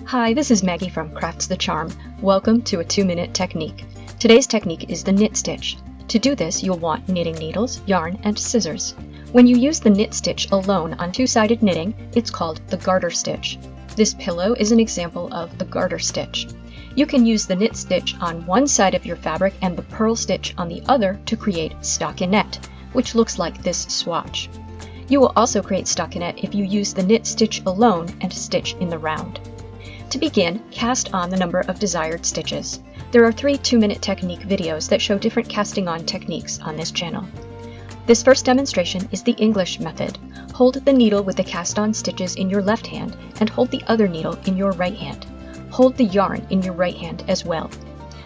Hi, this is Maggie from Crafts the Charm. Welcome to a 2-minute technique. Today's technique is the knit stitch. To do this, you'll want knitting needles, yarn, and scissors. When you use the knit stitch alone on two-sided knitting, it's called the garter stitch. This pillow is an example of the garter stitch. You can use the knit stitch on one side of your fabric and the purl stitch on the other to create stockinette, which looks like this swatch. You will also create stockinette if you use the knit stitch alone and stitch in the round. To begin, cast on the number of desired stitches. There are 3 2-minute technique videos that show different casting on techniques on this channel. This first demonstration is the English method. Hold the needle with the cast on stitches in your left hand and hold the other needle in your right hand. Hold the yarn in your right hand as well.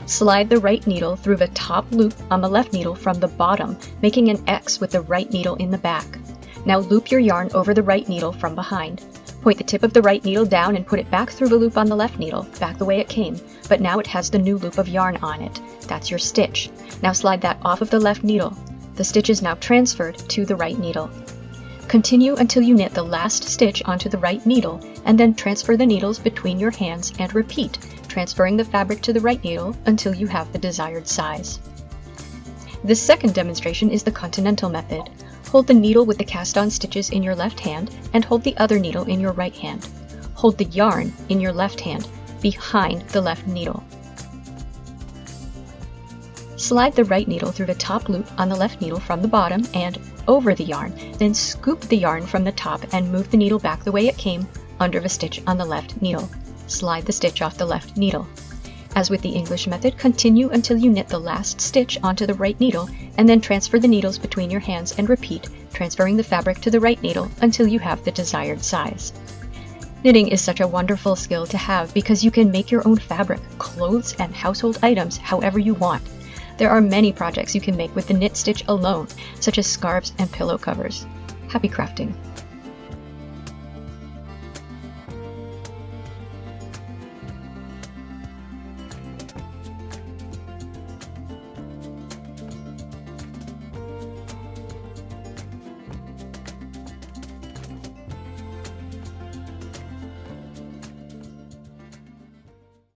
Slide the right needle through the top loop on the left needle from the bottom, making an X with the right needle in the back. Now loop your yarn over the right needle from behind. Point the tip of the right needle down and put it back through the loop on the left needle, back the way it came, but now it has the new loop of yarn on it. That's your stitch. Now slide that off of the left needle. The stitch is now transferred to the right needle. Continue until you knit the last stitch onto the right needle, and then transfer the needles between your hands and repeat, transferring the fabric to the right needle until you have the desired size. This second demonstration is the Continental method. Hold the needle with the cast-on stitches in your left hand and hold the other needle in your right hand. Hold the yarn in your left hand behind the left needle. Slide the right needle through the top loop on the left needle from the bottom and over the yarn, then scoop the yarn from the top and move the needle back the way it came under the stitch on the left needle. Slide the stitch off the left needle. As with the English method, continue until you knit the last stitch onto the right needle and then transfer the needles between your hands and repeat, transferring the fabric to the right needle until you have the desired size. Knitting is such a wonderful skill to have because you can make your own fabric, clothes, and household items however you want. There are many projects you can make with the knit stitch alone, such as scarves and pillow covers. Happy crafting!